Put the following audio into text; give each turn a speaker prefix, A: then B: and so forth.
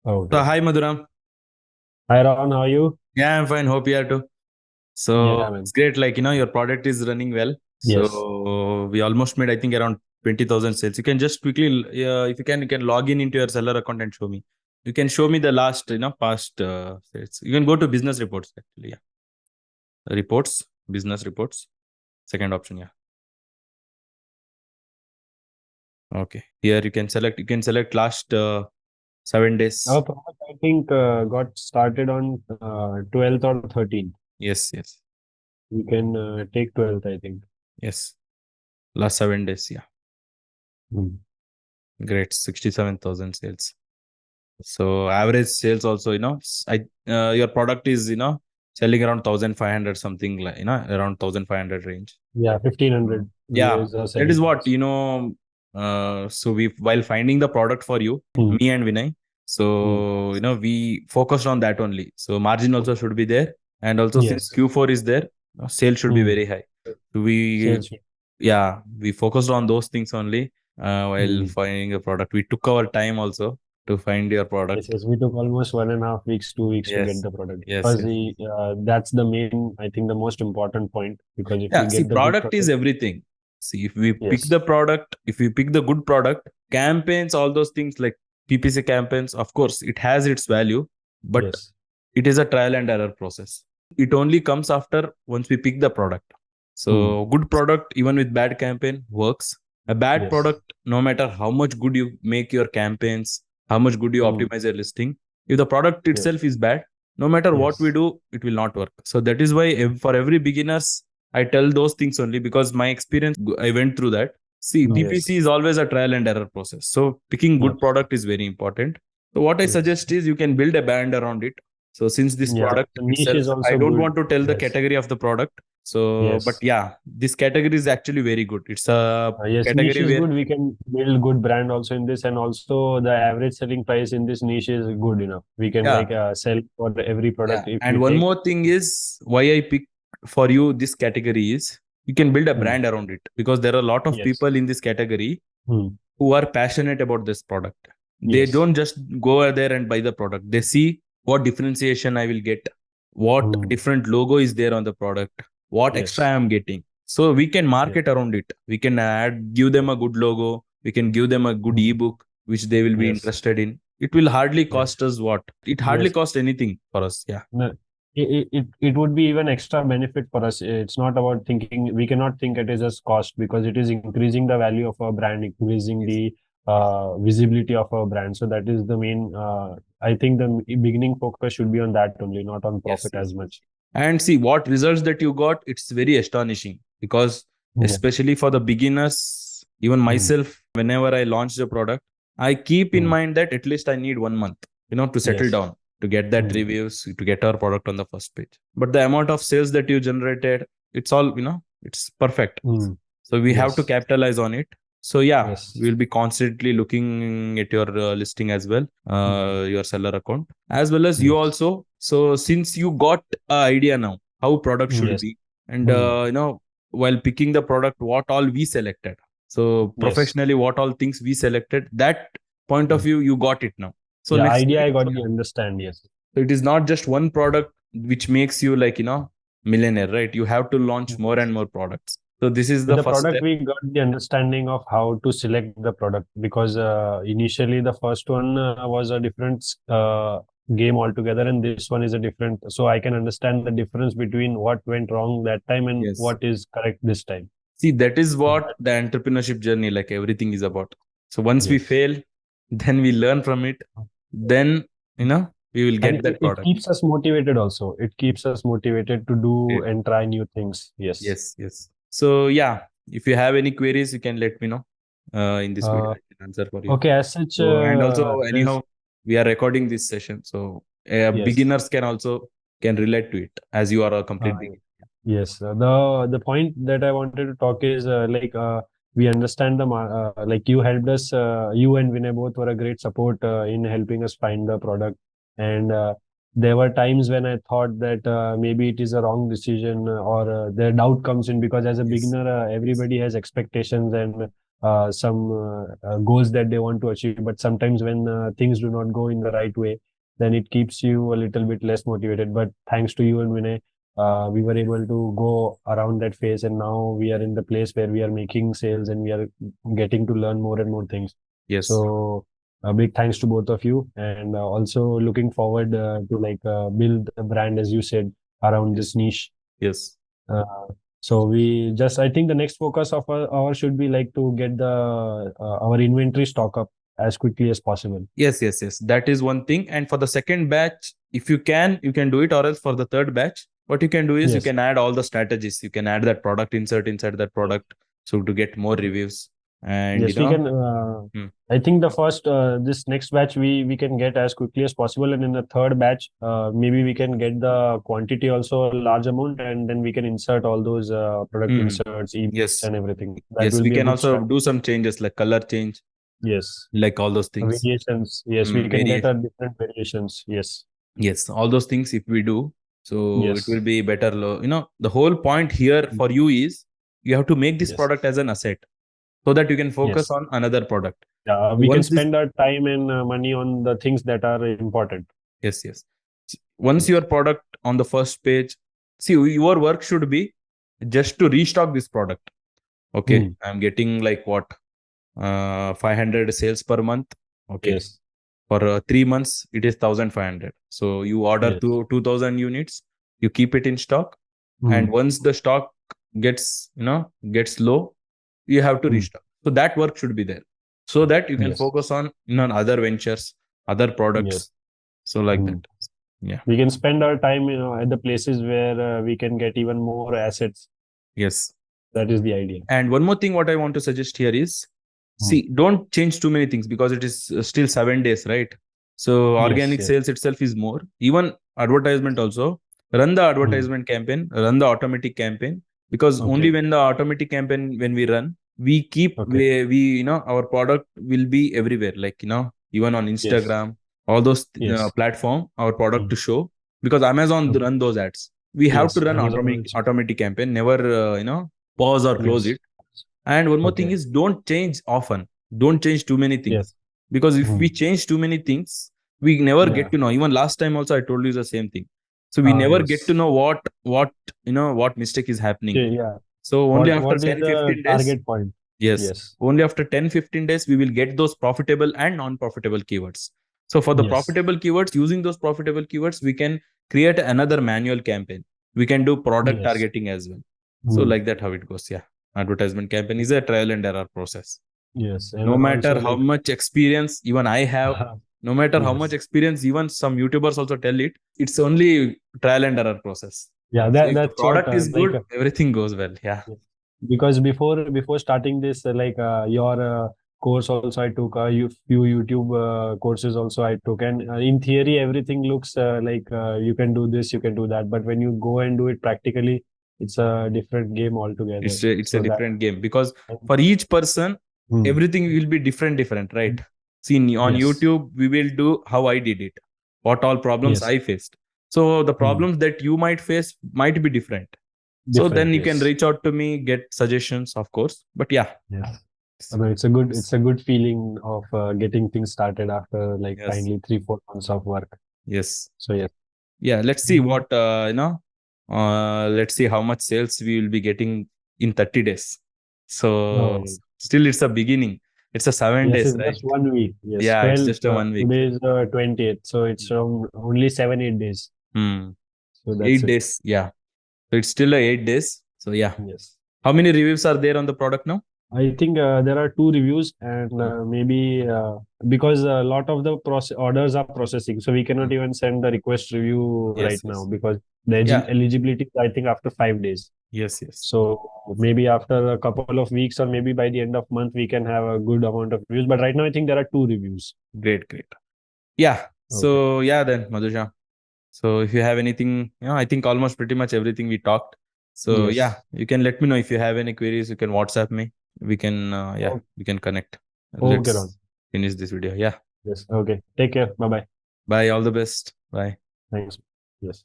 A: So,
B: Okay.
A: hi Madhuram.
B: Hi, Ron. How are you?
A: Yeah, I'm fine. Hope you are too. So
B: Yeah,
A: it's
B: man.
A: great. Your product is running well.
B: Yes.
A: So we almost made, I think, around 20,000 sales. You can just quickly, if you can log in into your seller account and show me. You can show me the last, past sales. You can go to business reports actually. Yeah, reports, business reports. Second option. Yeah. Okay. Here you can select. You can select last 7 days.
B: Our product, I think, got started on 12th or 13th.
A: Yes. Yes.
B: We can take 12th, I think.
A: Yes. Last 7 days. Yeah.
B: Mm.
A: Great. 67,000 sales. So average sales also, your product is, selling around 1,500 something like, around 1,500 range.
B: Yeah,
A: Mm.
B: 1500
A: Yeah,
B: is a
A: that
B: selling
A: is what,
B: price.
A: so we, while finding the product for you,
B: Mm.
A: me and Vinay,
B: Mm.
A: so, we focused on that only. So margin also should be there. And also since
B: Yes.
A: Q4 is there, sales should be
B: Mm.
A: very high. So we,
B: Sales.
A: yeah, we focused on those things only while
B: Mm.
A: finding a product. We took our time also to find your
B: Yes,
A: product.
B: yes. We took almost 1.5 weeks, 2 weeks to get
A: Yes,
B: the product.
A: yes,
B: Because
A: yes.
B: that's the main, I think, the most important point. Because if we
A: Yeah, see,
B: get the good
A: product is
B: product,
A: everything. See, if we pick
B: yes,
A: the product, if we pick the good product, campaigns, all those things like PPC campaigns, of course, it has its value, but
B: yes,
A: it is a trial and error process. It only comes after once we pick the product.
B: mm.
A: So, good product, even with bad campaign, works. A bad
B: Yes,
A: product, no matter how much good you make your campaigns, how much good you
B: mm.
A: optimize your listing, if the product
B: Yes,
A: itself is bad, no matter what we
B: yes,
A: do, it will not work. So that is why for every beginners, I tell those things only because my experience, I went through that. See, PPC
B: yes,
A: is always a trial and error process. So picking good
B: yes,
A: product is very important. So what I
B: yes.
A: suggest is you can build a brand around it. So since this
B: Yeah,
A: product
B: the niche
A: itself,
B: is
A: I
B: also
A: don't
B: good.
A: want to tell the
B: Yes,
A: category of the product. So, but
B: yes,
A: yeah, this category is actually very good. It's a
B: yes. Niche
A: category
B: is
A: where,
B: good. We can build good brand also in this, and also the average selling price in this niche is good enough. We can
A: yeah,
B: sell for every
A: yeah.
B: product if
A: And
B: we
A: one
B: take.
A: more thing is why I pick for you this category is you can build a
B: Hmm.
A: brand around it because there are a lot of
B: Yes.
A: people in this category
B: Hmm.
A: who are passionate about this product. They
B: Yes.
A: don't just go there and buy the product. They see what differentiation I will get, what
B: Hmm.
A: different logo is there on the product, what extra I
B: Yes.
A: am getting. So we can
B: Yes.
A: market around it. We can give them a good logo. We can give them a good
B: Hmm.
A: ebook, which they will be
B: Yes.
A: interested in. It will hardly
B: Yes.
A: cost us what? It hardly
B: Yes.
A: cost anything for us. Yeah.
B: No, it would be even extra benefit for us. It's not about thinking, we cannot think it is as cost because it is increasing the value of our brand, increasing
A: Yes.
B: the
A: Yes.
B: visibility of our brand. So that is the main, I think the beginning focus should be on that only, not on
A: Yes.
B: profit
A: Yes.
B: as much.
A: And see what results that you got. It's very astonishing because
B: Yeah.
A: especially for the beginners, even
B: Mm,
A: myself, whenever I launch the product, I keep in
B: mm,
A: mind that at least I need 1 month, to settle
B: yes.
A: down, to get that
B: Mm,
A: reviews, to get our product on the first page. But the amount of sales that you generated, it's all, it's perfect.
B: mm,
A: So we have to
B: yes.
A: capitalize on it. So yeah,
B: Yes.
A: we'll be constantly looking at your listing as well,
B: Mm,
A: your seller account, as well as you
B: yes.
A: also. So since you got an idea now how product should
B: Yes.
A: be, and
B: Mm,
A: while picking the product, what all we selected. So
B: yes.
A: professionally, what all things we selected, that point of
B: Mm.
A: view you got it now. So
B: The
A: let's
B: idea
A: say,
B: I got
A: so
B: the understand. Yes.
A: it is not just one product which makes you like millionaire, right? You have to launch more
B: Yes.
A: and more products. So this is
B: With
A: the
B: the
A: first
B: product,
A: step.
B: we got the understanding of how to select the product because initially the first one was a different game altogether, and this one is a different. So I can understand the difference between what went wrong that time and
A: Yes.
B: what is correct this time.
A: See, that is
B: So
A: what
B: that,
A: the entrepreneurship journey, like everything is about. So once we
B: yes.
A: fail, then we learn from it. Then, we will
B: And
A: get that
B: it
A: product.
B: keeps us motivated also. It keeps us motivated to do
A: Great.
B: and try new things. Yes.
A: Yes, yes. So yeah, if you have any queries, you can let me know in this video.
B: Uh,
A: I can answer for you.
B: okay, as such,
A: So and also
B: there's
A: anyhow, we are recording this session, so
B: yes.
A: beginners can also can relate to it as you are a
B: Uh,
A: complete beginner.
B: Yes, the point that I wanted to talk is we understand like you helped us, you and Vinay both were a great support in helping us find the product, and there were times when I thought that maybe it is a wrong decision or the doubt comes in because as a
A: Yes.
B: beginner
A: Yes.
B: everybody has expectations and some goals that they want to achieve. But sometimes when things do not go in the right way, then it keeps you a little bit less motivated. But thanks to you and Vinay, we were able to go around that phase, and now we are in the place where we are making sales and we are getting to learn more and more things.
A: Yes.
B: So a big thanks to both of you, and also looking forward to build a brand, as you said, around this niche.
A: Yes.
B: Uh, so we just, I think the next focus of our should be like to get our inventory stock up as quickly as possible.
A: Yes. That is one thing. And for the second batch, if you can do it, or else for the third batch, what you can do is you
B: Yes.
A: can add all the strategies. You can add that product insert inside that product, so to get more reviews. And
B: Yes, we can. I think the first this next batch we can get as quickly as possible, and in the third batch, maybe we can get the quantity also a large amount, and then we can insert all those product inserts,
A: Yes.
B: ebooks, and everything. That
A: Yes,
B: will
A: we
B: be a
A: can
B: good
A: also
B: start.
A: do some changes like color change,
B: Yes,
A: like all those things.
B: variations. Yes, we can get
A: Variation.
B: different variations. Yes,
A: Yes, all those things if we do, so it
B: yes,
A: will be better. The whole point here for you is you have to make this
B: yes,
A: product as an asset so that you can focus
B: yes.
A: on another product.
B: We can
A: Once this,
B: spend our time and money on the things that are important.
A: yes. Once your
B: Yes.
A: product on the first page, see, your work should be just to restock this product. Okay, I'm getting like what, 500 sales per month. Okay,
B: Yes.
A: for 3 months it is 1500. So you order
B: Yes.
A: 2000 units, you keep it in stock, and once the stock gets low, you have to restock. So that work should be there, so that you can
B: Yes.
A: focus on other ventures, other products.
B: Yes.
A: So like that. Yeah.
B: We can spend our time, at the places where we can get even more assets.
A: Yes.
B: That is the idea.
A: And one more thing what I want to suggest here is, see, don't change too many things, because it is still 7 days, right? So organic
B: Yes.
A: sales itself is more. Even advertisement also, run the advertisement campaign, run the automatic campaign, because only when the automatic campaign, when we run, we keep,
B: Okay.
A: we our product will be everywhere, like, even on Instagram, all those
B: Yes.
A: platform, our product to show, because Amazon
B: Okay.
A: run those ads. We have
B: Yes.
A: to run
B: Amazon also.
A: automatic campaign, never, pause or close
B: Yes.
A: it. And one more thing
B: Okay.
A: is, don't change often. Don't change too many things.
B: Yes.
A: Because if we change too many things, we never get to know. Even last time also I told you the same thing. So we never get to know what mistake is happening.
B: Yeah.
A: So only after
B: What is
A: 10, 15
B: the
A: days.
B: target point?
A: Yes.
B: Yes.
A: Only after 10, 15 days, we will get those profitable and non-profitable keywords. So for the
B: Yes.
A: profitable keywords, using those profitable keywords, we can create another manual campaign. We can do product targeting as well. So like that, how it goes. Yeah. Advertisement campaign is a trial and error process.
B: Yes. And
A: No matter
B: also,
A: how much experience even I have, no matter how much experience even some YouTubers also tell it, it's only trial and error process.
B: Yeah,
A: So if the
B: that's
A: product
B: what,
A: is good, everything goes well. Yeah.
B: because before starting this, your course also I took, few YouTube courses also I took, and in theory everything looks you can do this, you can do that, but when you go and do it practically, it's a different game altogether.
A: It's a different game, because for each person, everything will be different, right? See, on YouTube, we will do how I did it, what all problems I faced. So the problems that you might face might be different. So then you can reach out to me, get suggestions, of course. But yeah.
B: Yes. I mean, it's a good feeling of getting things started after finally 3-4 months of work.
A: Yes.
B: So yeah.
A: Yeah, let's see what let's see how much sales we will be getting in 30 days. So still it's a beginning. It's a 7 days,
B: it's
A: right?
B: just 1 week. Yes.
A: Yeah,
B: 12,
A: it's just a 1 week.
B: Today is 20th, so it's only 7-8 days. So that's
A: 8 days. Yeah. So it's still 8 days. So yeah.
B: Yes.
A: How many reviews are there on the product now?
B: I think there are 2 reviews, and maybe because a lot of the orders are processing, so we cannot even send the request review right now, because the eligibility is, I think, after 5 days.
A: Yes.
B: So maybe after a couple of weeks, or maybe by the end of month, we can have a good amount of reviews. But right now, I think there are 2 reviews.
A: Great. Yeah. So yeah, then Madhusha. So if you have anything, I think almost pretty much everything we talked. So yeah, you can let me know if you have any queries. You can WhatsApp me. We can we can connect. Let's finish this video. Yeah.
B: Yes. Okay. Take care. Bye-bye.
A: Bye. All the best. Bye.
B: Thanks. Yes.